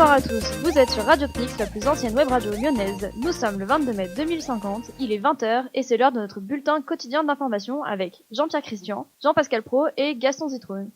Bonsoir à tous, vous êtes sur Radio Pnix, la plus ancienne web radio lyonnaise. Nous sommes le 22 mai 2050, il est 20h et c'est l'heure de notre bulletin quotidien d'information avec Jean-Pierre Christian, Jean-Pascal Pro et Gaston Zitrone.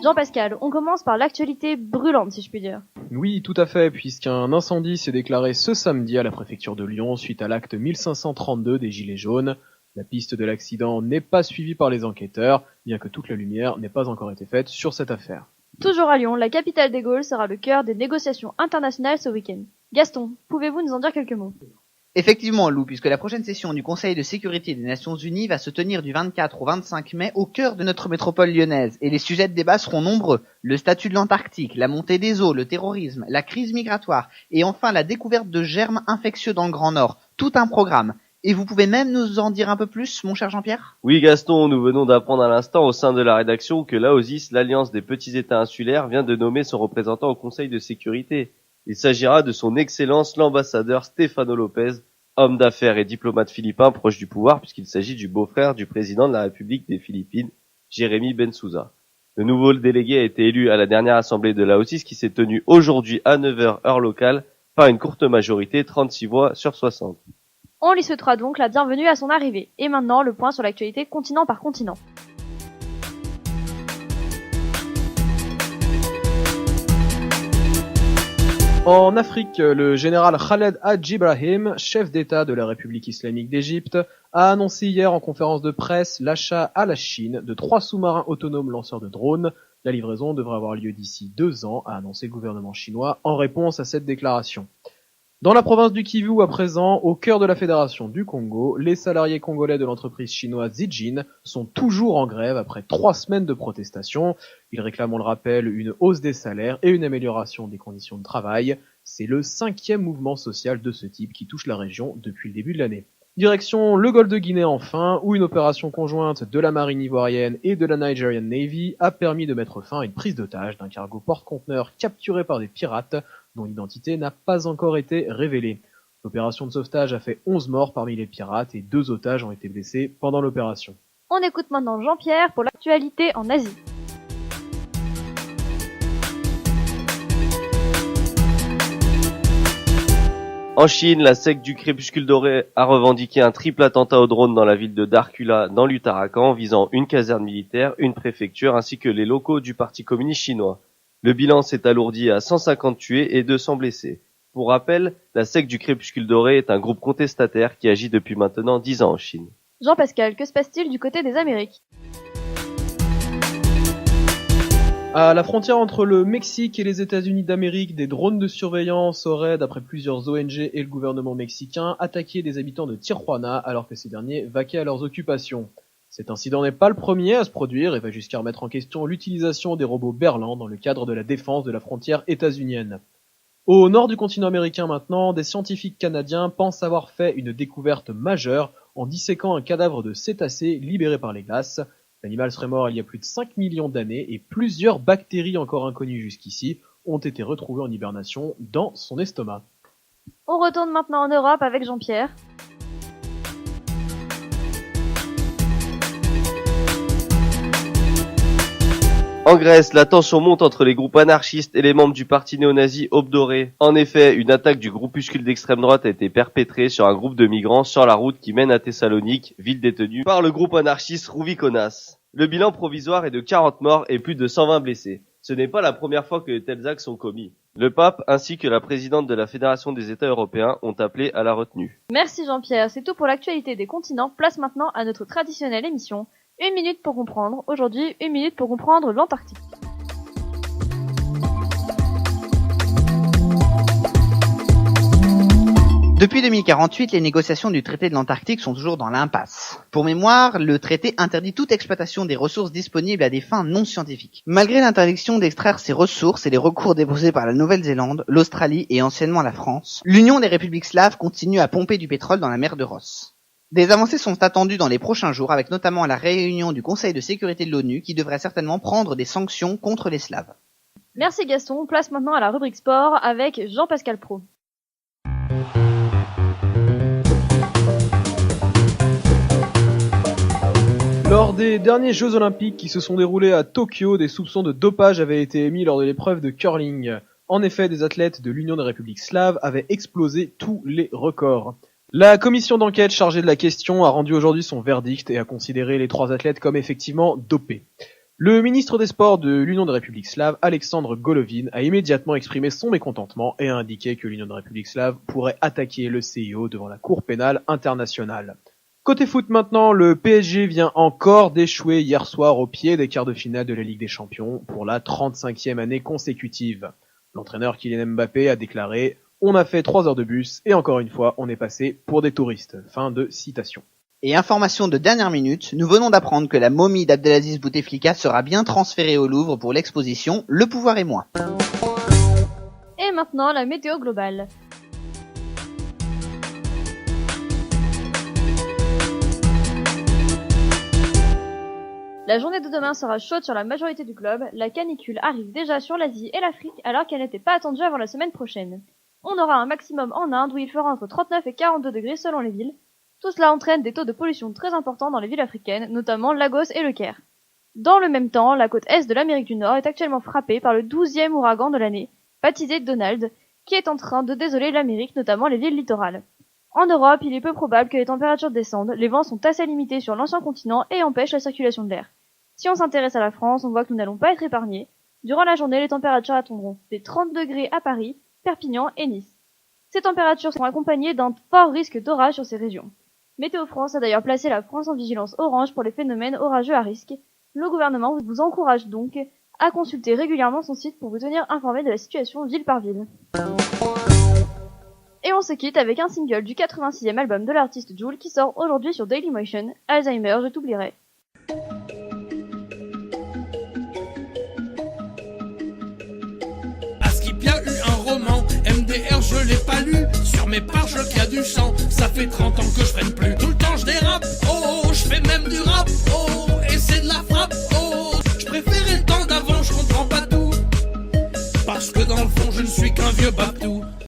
Jean-Pascal, on commence par l'actualité brûlante si je puis dire. Oui, tout à fait, puisqu'un incendie s'est déclaré ce samedi à la préfecture de Lyon suite à l'acte 1532 des Gilets jaunes. La piste de l'accident n'est pas suivie par les enquêteurs, bien que toute la lumière n'ait pas encore été faite sur cette affaire. Toujours à Lyon, la capitale des Gaules sera le cœur des négociations internationales ce week-end. Gaston, pouvez-vous nous en dire quelques mots ? Effectivement, Lou, puisque la prochaine session du Conseil de sécurité des Nations Unies va se tenir du 24 au 25 mai au cœur de notre métropole lyonnaise, et les sujets de débat seront nombreux. Le statut de l'Antarctique, la montée des eaux, le terrorisme, la crise migratoire, et enfin la découverte de germes infectieux dans le Grand Nord. Tout un programme. Et vous pouvez même nous en dire un peu plus, mon cher Jean-Pierre ? Oui Gaston, nous venons d'apprendre à l'instant au sein de la rédaction que l'AOSIS, l'Alliance des petits États insulaires, vient de nommer son représentant au Conseil de sécurité. Il s'agira de son Excellence l'ambassadeur Stefano Lopez, homme d'affaires et diplomate philippin proche du pouvoir puisqu'il s'agit du beau-frère du président de la République des Philippines, Jérémy Bensouza. Le nouveau délégué a été élu à la dernière assemblée de l'AOSIS qui s'est tenue aujourd'hui à 9h heure locale par une courte majorité, 36 voix sur 60. On lui souhaitera donc la bienvenue à son arrivée. Et maintenant, le point sur l'actualité continent par continent. En Afrique, le général Khaled Hadj Ibrahim, chef d'État de la République islamique d'Égypte, a annoncé hier en conférence de presse l'achat à la Chine de 3 sous-marins autonomes lanceurs de drones. La livraison devrait avoir lieu d'ici 2 ans, a annoncé le gouvernement chinois en réponse à cette déclaration. Dans la province du Kivu, à présent, au cœur de la Fédération du Congo, les salariés congolais de l'entreprise chinoise Zijin sont toujours en grève après 3 semaines de protestation. Ils réclament, on le rappelle, une hausse des salaires et une amélioration des conditions de travail. C'est le 5e mouvement social de ce type qui touche la région depuis le début de l'année. Direction le golfe de Guinée enfin, où une opération conjointe de la marine ivoirienne et de la Nigerian Navy a permis de mettre fin à une prise d'otage d'un cargo porte-conteneurs capturé par des pirates dont l'identité n'a pas encore été révélée. L'opération de sauvetage a fait 11 morts parmi les pirates et 2 otages ont été blessés pendant l'opération. On écoute maintenant Jean-Pierre pour l'actualité en Asie. En Chine, la secte du crépuscule doré a revendiqué un triple attentat au drone dans la ville de Darkula, dans l'Uttarakhand, visant une caserne militaire, une préfecture ainsi que les locaux du Parti communiste chinois. Le bilan s'est alourdi à 150 tués et 200 blessés. Pour rappel, la secte du crépuscule doré est un groupe contestataire qui agit depuis maintenant 10 ans en Chine. Jean-Pascal, que se passe-t-il du côté des Amériques ? À la frontière entre le Mexique et les États-Unis d'Amérique, des drones de surveillance auraient, d'après plusieurs ONG et le gouvernement mexicain, attaqué des habitants de Tijuana alors que ces derniers vaquaient à leurs occupations. Cet incident n'est pas le premier à se produire et va jusqu'à remettre en question l'utilisation des robots Berland dans le cadre de la défense de la frontière états-unienne. Au nord du continent américain maintenant, des scientifiques canadiens pensent avoir fait une découverte majeure en disséquant un cadavre de cétacé libéré par les glaces. L'animal serait mort il y a plus de 5 millions d'années et plusieurs bactéries encore inconnues jusqu'ici ont été retrouvées en hibernation dans son estomac. On retourne maintenant en Europe avec Jean-Pierre. En Grèce, la tension monte entre les groupes anarchistes et les membres du parti néo-nazi Aube Dorée. En effet, une attaque du groupuscule d'extrême droite a été perpétrée sur un groupe de migrants sur la route qui mène à Thessalonique, ville détenue par le groupe anarchiste Rouvikonas. Le bilan provisoire est de 40 morts et plus de 120 blessés. Ce n'est pas la première fois que de tels actes sont commis. Le pape ainsi que la présidente de la Fédération des États européens ont appelé à la retenue. Merci Jean-Pierre, c'est tout pour l'actualité des continents. Place maintenant à notre traditionnelle émission. 1 minute pour comprendre. Aujourd'hui, 1 minute pour comprendre l'Antarctique. Depuis 2048, les négociations du traité de l'Antarctique sont toujours dans l'impasse. Pour mémoire, le traité interdit toute exploitation des ressources disponibles à des fins non scientifiques. Malgré l'interdiction d'extraire ces ressources et les recours déposés par la Nouvelle-Zélande, l'Australie et anciennement la France, l'Union des républiques slaves continue à pomper du pétrole dans la mer de Ross. Des avancées sont attendues dans les prochains jours, avec notamment la réunion du Conseil de sécurité de l'ONU qui devrait certainement prendre des sanctions contre les Slaves. Merci Gaston, place maintenant à la rubrique sport avec Jean-Pascal Pro. Lors des derniers Jeux Olympiques qui se sont déroulés à Tokyo, des soupçons de dopage avaient été émis lors de l'épreuve de curling. En effet, des athlètes de l'Union des Républiques slaves avaient explosé tous les records. La commission d'enquête chargée de la question a rendu aujourd'hui son verdict et a considéré les 3 athlètes comme effectivement dopés. Le ministre des Sports de l'Union des Républiques slaves, Alexandre Golovin, a immédiatement exprimé son mécontentement et a indiqué que l'Union des Républiques slaves pourrait attaquer le CIO devant la Cour pénale internationale. Côté foot maintenant, le PSG vient encore d'échouer hier soir au pied des quarts de finale de la Ligue des Champions pour la 35e année consécutive. L'entraîneur Kylian Mbappé a déclaré « On a fait 3 heures de bus et encore une fois, on est passé pour des touristes ». Fin de citation. Et information de dernière minute, nous venons d'apprendre que la momie d'Abdelaziz Bouteflika sera bien transférée au Louvre pour l'exposition Le pouvoir et moi. Et maintenant, la météo globale. La journée de demain sera chaude sur la majorité du globe, la canicule arrive déjà sur l'Asie et l'Afrique alors qu'elle n'était pas attendue avant la semaine prochaine. On aura un maximum en Inde où il fera entre 39 et 42 degrés selon les villes. Tout cela entraîne des taux de pollution très importants dans les villes africaines, notamment Lagos et le Caire. Dans le même temps, la côte est de l'Amérique du Nord est actuellement frappée par le 12e ouragan de l'année, baptisé Donald, qui est en train de désoler l'Amérique, notamment les villes littorales. En Europe, il est peu probable que les températures descendent, les vents sont assez limités sur l'ancien continent et empêchent la circulation de l'air. Si on s'intéresse à la France, on voit que nous n'allons pas être épargnés. Durant la journée, les températures atteindront des 30 degrés à Paris, Perpignan et Nice. Ces températures seront accompagnées d'un fort risque d'orage sur ces régions. Météo France a d'ailleurs placé la France en vigilance orange pour les phénomènes orageux à risque. Le gouvernement vous encourage donc à consulter régulièrement son site pour vous tenir informé de la situation ville par ville. Et on se quitte avec un single du 86e album de l'artiste Jul qui sort aujourd'hui sur Dailymotion, Alzheimer, je t'oublierai. Il y a eu un roman, MDR je l'ai pas lu, sur mes pages qu'il y a du sang, ça fait 30 ans que